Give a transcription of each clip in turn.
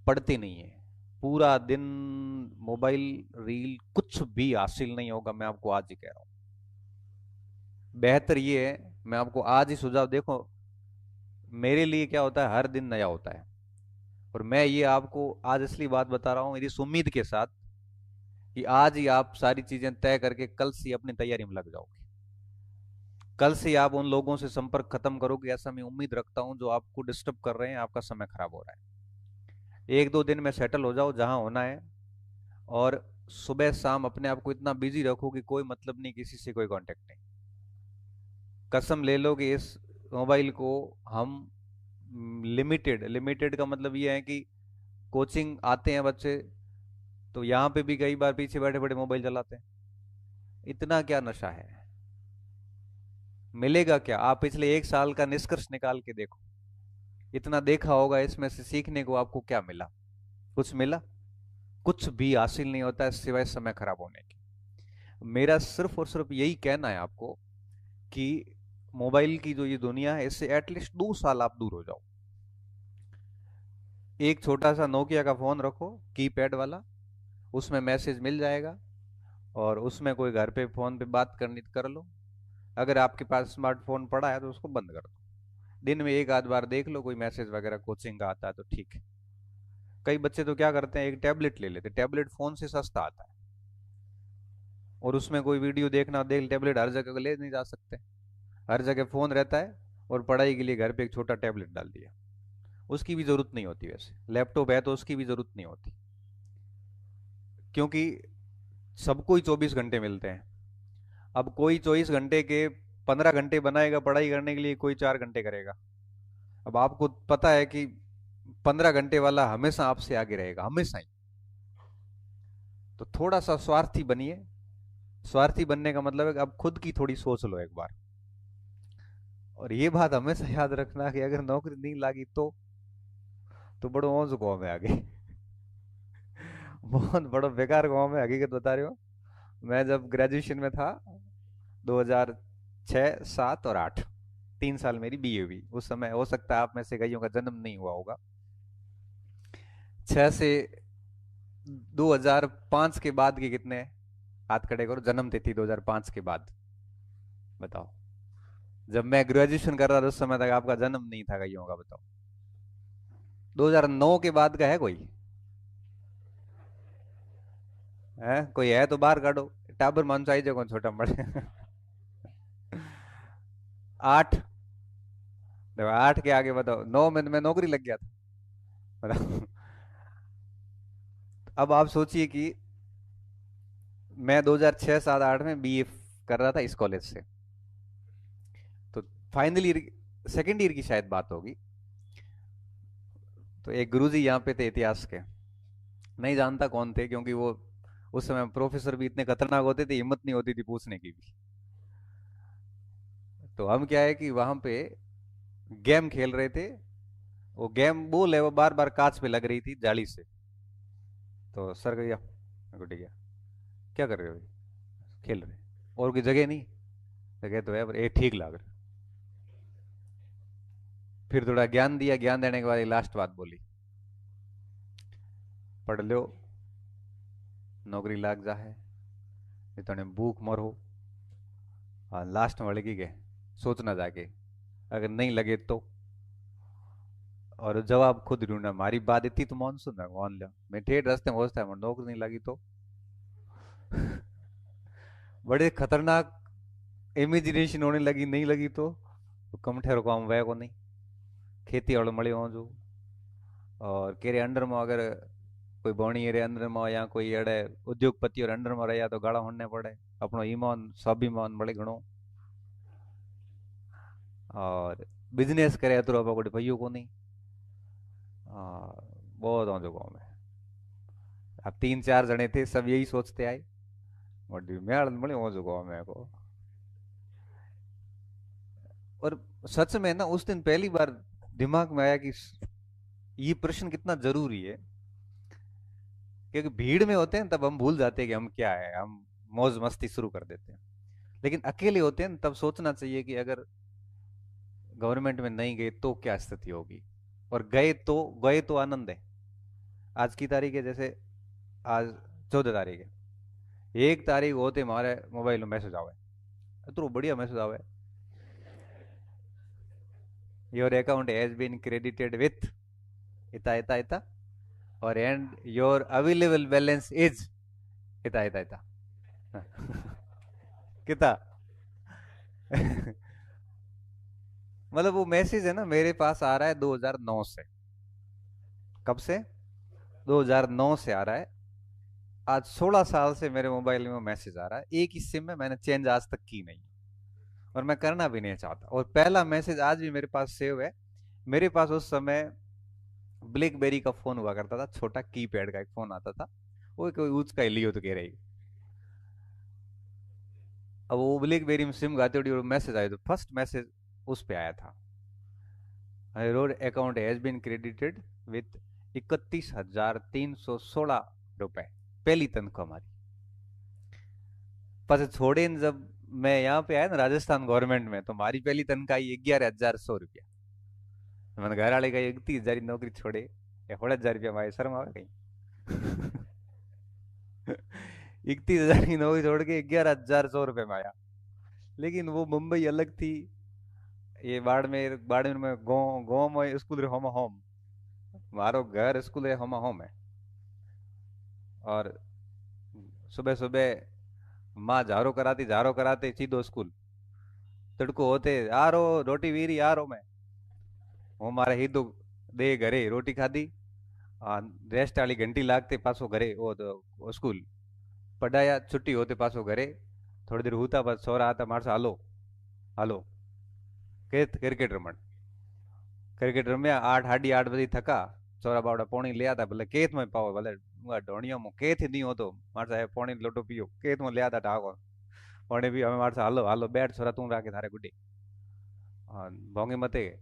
पढ़ते नहीं है। पूरा दिन मोबाइल, रील, कुछ भी हासिल नहीं होगा, मैं आपको आज ही कह रहा हूँ। बेहतर ये है, मैं आपको आज ही सुझाव, देखो मेरे लिए क्या होता है, हर दिन नया होता है। और मैं ये आपको आज असली बात बता रहा हूँ इस उम्मीद के साथ कि आज ही आप सारी चीजें तय करके कल से ही अपनी तैयारी में लग जाओगे। कल से आप उन लोगों से संपर्क खत्म करोगे, ऐसा मैं उम्मीद रखता हूं जो आपको डिस्टर्ब कर रहे हैं, आपका समय खराब हो रहा है। एक दो दिन में सेटल हो जाओ जहां होना है। और सुबह शाम अपने आप को इतना बिजी रखो कि कोई मतलब नहीं, किसी से कोई कांटेक्ट नहीं। कसम ले लो कि इस मोबाइल को हम लिमिटेड, लिमिटेड का मतलब ये है कि कोचिंग आते हैं बच्चे तो यहाँ पे भी कई बार पीछे बैठे बैठे मोबाइल चलाते हैं। इतना क्या नशा है, मिलेगा क्या? आप पिछले एक साल का निष्कर्ष निकाल के देखो। इतना देखा होगा, इसमें से सीखने को आपको क्या मिला? कुछ मिला? कुछ भी हासिल नहीं होता है सिवाय समय खराब होने के। मेरा सिर्फ और सिर्फ यही कहना है आपको कि मोबाइल की जो ये दुनिया है, इससे एटलीस्ट 2 साल आप दूर हो जाओ। एक छोटा सा नोकिया का फोन रखो, कीपैड वाला, उसमें मैसेज मिल जाएगा। और उसमें कोई घर पे फोन पे बात करनी तो कर लो। अगर आपके पास स्मार्टफोन पड़ा है तो उसको बंद कर दो। दिन में एक आध बार देख लो, कोई मैसेज वगैरह कोचिंग का आता है तो ठीक है। कई बच्चे तो क्या करते हैं, एक टैबलेट ले लेते, टैबलेट फोन से सस्ता आता है। और उसमें कोई वीडियो देखना देख, टैबलेट हर जगह ले नहीं जा सकते। हर जगह फोन रहता है। और पढ़ाई के लिए घर पे एक छोटा टैबलेट डाल दिया। उसकी भी जरूरत नहीं होती, वैसे लैपटॉप है तो उसकी भी जरूरत नहीं होती। क्योंकि सबको ही 24 घंटे मिलते हैं। अब कोई 24 घंटे के 15 घंटे बनाएगा पढ़ाई करने के लिए, कोई 4 घंटे करेगा। अब आपको पता है कि 15 घंटे वाला हमेशा आपसे आगे रहेगा, हमेशा ही। तो थोड़ा सा स्वार्थी बनिए। स्वार्थी बनने का मतलब है कि अब खुद की थोड़ी सोच लो एक बार। और ये बात हमेशा याद रखना कि अगर नौकरी नहीं लगी तो बड़ो मौज गाँव में आगे। बहुत बड़ो बेकार गाँव में, हकीकत बता रहे हो। मैं जब ग्रेजुएशन में था, 2006, 7 और 8, 3 साल मेरी बीए हुई। उस समय हो सकता है आप में से कईयों का जन्म नहीं हुआ होगा। 6 से 2005 के बाद के कितने? हाथ खड़े करो, जन्म तिथि 2005 के बाद। बताओ। जब मैं ग्रेजुएशन कर रहा था उस समय तक आपका जन्म नहीं था कईयों का, बताओ। 2009 के बाद का है कोई? है कोई? है तो बाहर काढो। टाबर मान चाहिए कौन छोटा बड़े। 8। देखो 8 के आगे बताओ, 9 में तो मैं नौकरी लग गया था। बताओ। अब आप सोचिए कि मैं 2006, 7, 8 में बीए कर रहा था इस कॉलेज से। तो फाइनल ईयर, सेकेंड ईयर की शायद बात होगी। तो एक गुरुजी यहाँ पे थे इतिहास के। नहीं जानता कौन थे, क्योंकि वो उस समय प्रोफेसर भी इतने खतरनाक होते थे, हिम्मत नहीं होती थी पूछने की भी। तो हम क्या है कि वहां पे गेम खेल रहे थे। वो गेम बोल है, वो बार बार कांच पे लग रही थी जाली से। तो सर गया, मैं को गया, क्या कर रहे हो भाई? खेल रहे। और कोई जगह नहीं? जगह तो है पर ये ठीक लग रहा। फिर थोड़ा ज्ञान दिया, ज्ञान देने के बाद लास्ट बात बोली, पढ़ लो, नौकरी लाग जा है, नहीं तो भूख मरो। हाँ, लास्ट में लगी गए, सोचना जाके, अगर नहीं लगे तो। और जवाब खुद ढूंढना, हमारी बात इतनी तो मानसून है, मान लिया मैं ठेठ रास्ते में पहुंचता है, नौकरी नहीं लगी तो। बड़े खतरनाक इमेजिनेशन होने लगी, नहीं लगी तो कम ठहरो काम वह को नहीं। खेती वालों मड़े हो जो। और केरे अंडर में अगर कोई बौणी रे अंडर में या कोई अड़े उद्योगपति और अंडर में रहा तो गाड़ा होने पड़े। अपनो ईमान स्वाभिमान बड़े घणो। और बिजनेस करे तो कोई भैया को नहीं। बहुत हो जो गाँव में। अब 3 4 जने थे, सब यही सोचते आए। बड़ी मैं बड़े हो जो गाँव में को। और सच में ना, उस दिन पहली बार दिमाग में आया कि ये प्रश्न कितना जरूरी है। क्योंकि भीड़ में होते हैं तब हम भूल जाते हैं कि हम क्या है, हम मौज मस्ती शुरू कर देते हैं। लेकिन अकेले होते हैं तब सोचना चाहिए कि अगर गवर्नमेंट में नहीं गए तो क्या स्थिति होगी। और गए तो आनंद है। आज की तारीख है, जैसे आज 14 तारीख है, 1 तारीख होते हमारे मोबाइल में मैसेज आवे, तो बढ़िया मैसेज आवे, your account has been credited with इता इता इता, और and your available balance is इता इता इता। कितना। मतलब वो मैसेज है ना, मेरे पास आ रहा है 2009 से। कब से? 2009 से आ रहा है। आज 16 साल से मेरे मोबाइल में मैसेज आ रहा है, एक ही सिम में, मैंने चेंज आज तक की नहीं, और मैं करना भी नहीं चाहता। और पहला मैसेज आज भी मेरे पास सेव है। मेरे पास उस समय ब्लैकबेरी का फोन हुआ करता था, छोटा कीपैड का एक फोन आता था, वो कोई यूज का लियो तो कह रही। अब वो ब्लैकबेरी में सिम गाती और मैसेज आया, तो फर्स्ट मैसेज उस पे आया था, your account has been credited with 31,316 रुपए, पहली तनख्वाह हमारी। पर छोड़े न, जब मैं यहाँ पे आया ना राजस्थान गवर्नमेंट में, तो हमारी पहली तनख्वाह आई 11,100 रुपया। तो मैंने घर वाले कही 31,000 की नौकरी छोड़े, या 16,000 रुपया हमारे शर्म आवे कहीं। 31,000 की नौकरी छोड़ के 11,100 रुपये में आया। लेकिन वो मुंबई अलग थी, ये बाड़मेर, बाड़मेर में गाँव गाँव में स्कूल रे होम होम, मारो घर स्कूल रे होम होम है। और सुबह सुबह माँ झारो कराते सीधो स्कूल, तड़को होते आ रो रोटी वीरी आ रो मैं, वो मारे ही तो दे घरे रोटी खाधी, रेस्ट वाली घंटी लागते पासो घरे, वो स्कूल पढ़ाया, छुट्टी होते पासो घरे, थोड़ी देर होता बस सो रहा था मार से हालो हालो क्रिकेट रमन। क्रिकेट रम्या 8 साढ़े 8 बजे थका, छोरा बावड़ा पौनी ले आता, भले केत में पाओ, भले ढोणिया में केत ही नहीं हो, तो मार साहब पौनी लोटो पियो, केत में ले आता ढाको पौने भी, हमें मार से हालो हालो बैठ छोरा तू राके थारे गुड्डी, भोंगे मते।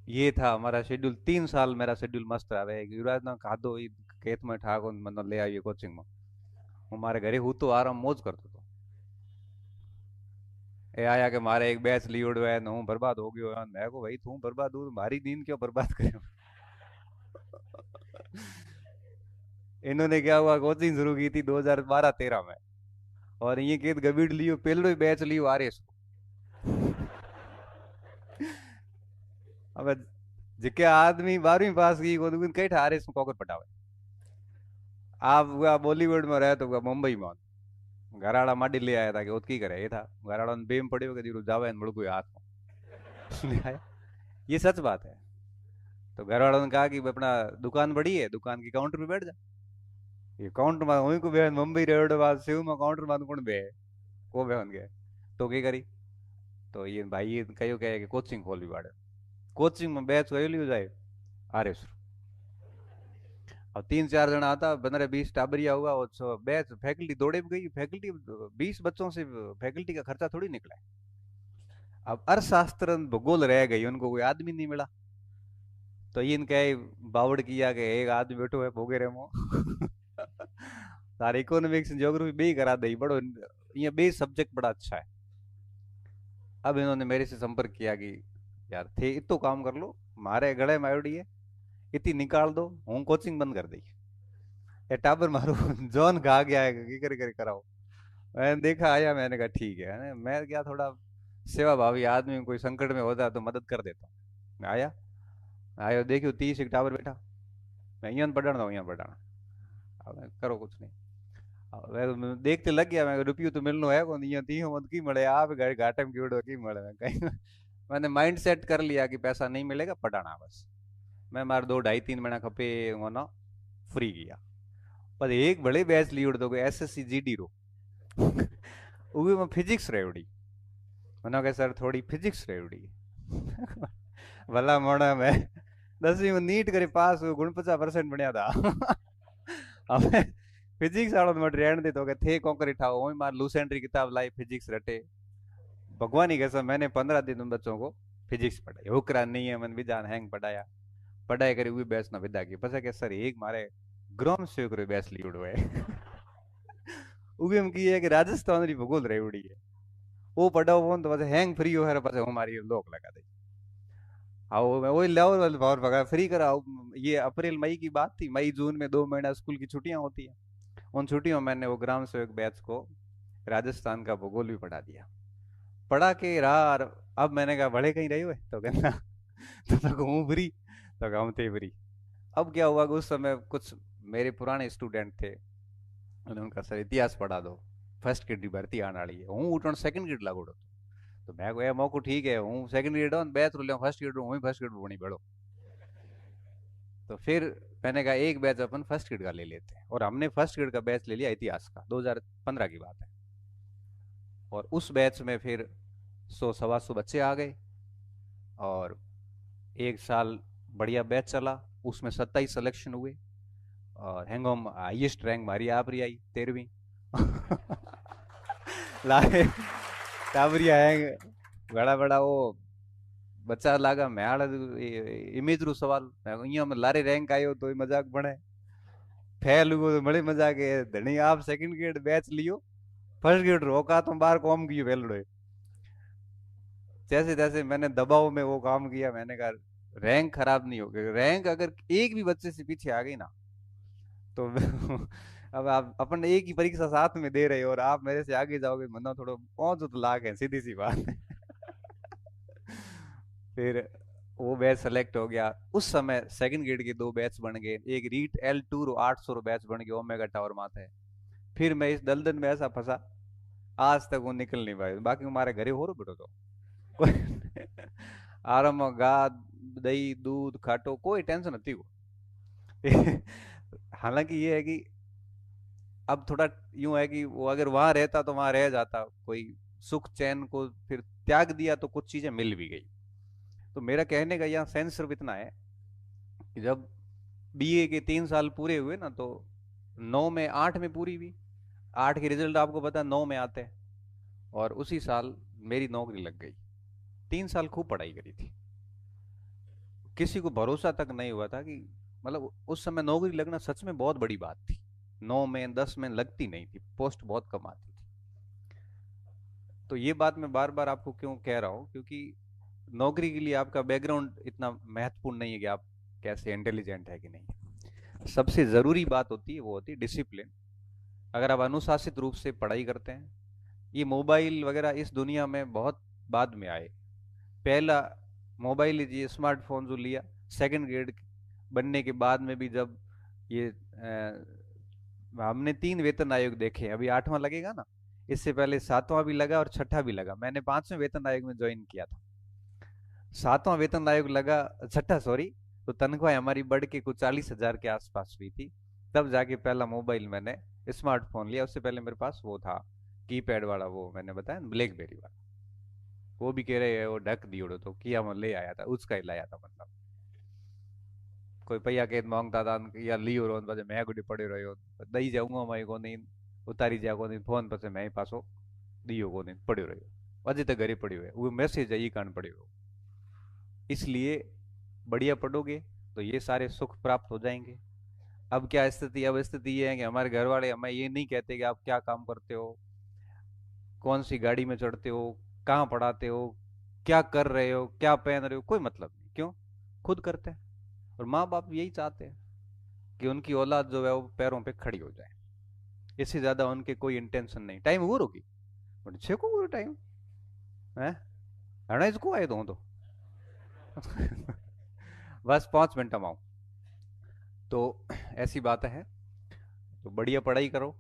ये था हमारा शेड्यूल, 3 साल मेरा शेड्यूल मस्त रहा। युवराज ना खादो खेत में ठाको मतलब ले आइए कोचिंग में, हमारे घरे हूँ तो आराम मौज करतो तो। ए आया कि मारे एक बैच ली उड़वे है, हूँ बर्बाद हो गयो है। मैं को भाई तू बर्बाद हूँ, मारी नींद क्यों बर्बाद करे। इन्होंने क्या हुआ, कोचिंग शुरू की थी 2012-13 में, और ये खेत गबीड़ लियो पहलो ही बैच लियो आ रहे। अब जिके आदमी 12वीं पास की को कई ठारे कॉकर पटावे। आप हुआ बॉलीवुड में रहे तो हुआ मुंबई में, घराड़ा माडी ले आया था कि उसकी करे, ये था घराड़ा ने बेम पड़े कि जावे मुड़को हाथ में ले आया। ये सच बात है। तो घर वालों ने कहा कि अपना दुकान बड़ी है, दुकान की काउंटर पे बैठ जा। ये काउंटर में वहीं को बे मुंबई रेवड़ बाद शिव में काउंटर में कौन बे, को बे गए, तो क्या करी। तो ये भाई ये कहो कहे कि कोचिंग खोलवी बाड़े, कोचिंग में बैच कयो लियो जाए आरे शुरू। अब 3-4 जना आता, 15-20 टाबरिया हुआ, और बैच फैकल्टी दौड़े भी गई, फैकल्टी 20 बच्चों से फैकल्टी का खर्चा थोड़ी निकला है। अब अर्थशास्त्र भूगोल रह गई, उनको कोई आदमी नहीं मिला। तो इनके बावड़ किया कि एक आदमी बैठो है भोगे रे मो। सारे इकोनॉमिक्स ज्योग्राफी बे ही करा दे बड़ो, ये बे सब्जेक्ट बड़ा अच्छा है। अब इन्होंने मेरे से संपर्क किया कि यार थे इतो काम कर लो, मारे गले में आयोडी है, इतनी निकाल दो, हूँ कोचिंग बंद कर दी। ये टाबर मारो जॉन गा गया है कि करे करे कराओ। मैंने देखा आया, मैंने कहा ठीक है, मैं क्या थोड़ा सेवा भावी आदमी, कोई संकट में होता तो मदद कर देता हूँ। मैं आया, आयो देखियो 30 एक टावर बैठा, मैं यहाँ पढ़ाना हूँ, यहाँ पढ़ाना, अब मैं करो कुछ नहीं। अब मैं देखते लग गया, मैं रुपये तो मिलनो है कौन, यहाँ तीन मत की मड़े आप घाटे में कीड़ो की मड़े में कहीं। मैंने माइंड सेट कर लिया कि पैसा नहीं मिलेगा, पढ़ाना बस। मैं मार 2 ढाई 3 महीना खपे होना फ्री किया। पर एक बड़े बैच ली उड़ दोगे SSC GD रो। उगे में फिजिक्स रहे उड़ी, मैंने कहा सर थोड़ी फिजिक्स रहे उड़ी। भला मोड़ा मैं 10वीं में नीट करे पास हुआ, 49% बनया था। हमें फिजिक्स वालों ने मत रहने दे, तो के थे कौन करे ठाओ, वही मार लूसेंट्री किताब लाई फिजिक्स रटे। भगवान ही कसम, मैंने 15 दिन उन बच्चों को फिजिक्स पढ़ाई, हुकरा नहीं है मन विजान हैंग पढ़ाया, पढ़ाई करी हुई बैच ना विदा की। पता के सर एक मारे ग्राम सेवक रे बैच ली उड़ो है। उगे हम की है कि राजस्थान री भूगोल रही उड़ी है, वो पढ़ाओ वो तो बस हैंग फ्री हो है, बस हमारी लोक लगा दे। आओ मैं वही लाओ और भगा फ्री कराओ। ये अप्रैल मई की बात थी, मई जून में 2 महीना स्कूल की छुट्टियां होती हैं। उन छुट्टियों में मैंने वो ग्राम सेवक बैच को राजस्थान का भूगोल भी पढ़ा दिया। पढ़ा के रहा और अब मैंने कहा बड़े कहीं रहे हुए तो कहना तो हूँ फ्री, तो हम थे फ्री। अब क्या हुआ कि उस समय कुछ मेरे पुराने स्टूडेंट थे, उन्होंने उनका सर इतिहास पढ़ा दो, फर्स्ट ग्रेड की भर्ती आने वाली है, हूँ उठो सेकंड ग्रेड लागू तो मैं को मौको ठीक है हूँ सेकंड ग्रेड हूँ बैच रो फर्स्ट ग्रेड हूँ फर्स्ट ग्रेड बनी पढ़ो। तो फिर मैंने कहा एक बैच अपन फर्स्ट ग्रेड का ले लेते हैं, और हमने फर्स्ट ग्रेड का बैच ले लिया इतिहास का, 2015 की बात है। और उस बैच में फिर 100 सवा 100 बच्चे आ गए, और एक साल बढ़िया बैच चला, उसमें 27 सिलेक्शन हुए, और हैंगओम हाईएस्ट रैंक हमारी आप रही आई 13वीं। लाए टाबरिया है बड़ा बड़ा वो बच्चा लागा मैं आड़ा इमेज रू सवाल मैं में लारे रैंक आयो तो मजाक बने, फेल हुआ तो बड़े मजाक है धनी आप सेकंड ग्रेड बैच लियो, फर्स्ट ग्रेड रोका तो बाहर कॉम की फेल। जैसे जैसे मैंने दबाव में वो काम किया, मैंने कहा रैंक खराब नहीं होगी, रैंक अगर एक भी बच्चे से पीछे आ गई ना तो अब आप अपन एक ही परीक्षा साथ में दे रहे हो और आप मेरे से आगे जाओगे, मनो थोड़ा पहुंच तो लाख है, सीधी सी बात है। फिर वो बैच सेलेक्ट हो गया। उस समय सेकंड ग्रेड के 2 बैच बन गए, एक रीट L2 800 बैच बन गया ओमेगा टावर माथे। फिर मैं इस दलदल में ऐसा फंसा, आज तक वो निकल नहीं पाया, बाकी हमारे घरे हो रो बेटो तो कोई आराम गा दही दूध खाटो कोई टेंशन नहीं को। हालांकि ये है कि अब थोड़ा यूं है कि वो अगर वहां रहता तो वहां रह जाता, कोई सुख चैन को फिर त्याग दिया तो कुछ चीजें मिल भी गई। तो मेरा कहने का यहाँ सेंस सिर्फ इतना है कि जब बीए के 3 साल पूरे हुए ना, तो 9 में 8 में पूरी हुई, 8 के रिजल्ट आपको पता 9 में आते हैं, और उसी साल मेरी नौकरी लग गई। 3 साल खूब पढ़ाई करी थी, किसी को भरोसा तक नहीं हुआ था कि मतलब उस समय नौकरी लगना सच में बहुत बड़ी बात थी। 9 में 10 में लगती नहीं थी, पोस्ट बहुत कम आती थी। तो ये बात मैं बार बार आपको क्यों कह रहा हूँ, क्योंकि नौकरी के लिए आपका बैकग्राउंड इतना महत्वपूर्ण नहीं है कि आप कैसे इंटेलिजेंट है कि नहीं। सबसे जरूरी बात होती है वो होती है डिसिप्लिन। अगर आप अनुशासित रूप से पढ़ाई करते हैं, ये मोबाइल वगैरह इस दुनिया में बहुत बाद में आए। पहला मोबाइल लीजिए, स्मार्टफोन जो लिया सेकंड ग्रेड बनने के बाद में भी, जब ये हमने 3 वेतन आयोग देखे, अभी 8वां लगेगा ना, इससे पहले 7वां भी लगा और छठा भी लगा, मैंने 5वें वेतन आयोग में ज्वाइन किया था। 7वां वेतन आयोग लगा, छठा सॉरी, तो तनख्वाह हमारी बढ़ के कुछ 40,000 के आसपास हुई थी। तब जाके पहला मोबाइल मैंने स्मार्टफोन लिया, उससे पहले मेरे पास वो था कीपैड वाला, वो मैंने बताया ब्लैकबेरी वाला। वो भी कह रहे हैं वो ढक दियो तो किया, मैं ले आया था उसका ही लाया था मतलब। कोई पैया के मांगता था या लियो रो પછી मैं गुडी पड़े रहो दई जाऊंगा मैं को नहीं उतारी जा को नहीं फोन पर से मैं ही पासो दियो को नहीं पड़े रहो अजय तक घरे पड़ी हुए वो मैसेज है ये कान पड़े हो। इसलिए बढ़िया पढ़ोगे तो ये सारे सुख प्राप्त हो जाएंगे। अब क्या स्थिति, अब स्थिति ये है कि हमारे घर वाले हमें ये नहीं कहते कि आप क्या काम करते हो, कौन सी गाड़ी में चढ़ते हो, कहाँ पढ़ाते हो, क्या कर रहे हो, क्या पहन रहे हो, कोई मतलब नहीं। क्यों? खुद करते हैं। और माँ बाप यही चाहते हैं कि उनकी औलाद जो है वो पैरों पे खड़ी हो जाए, इससे ज्यादा उनके कोई इंटेंशन नहीं। टाइम वो रोकी छे को टाइम है हड़ा इसको आए तो बस 5 मिनट में आऊं। तो ऐसी बात है, तो बढ़िया पढ़ाई करो,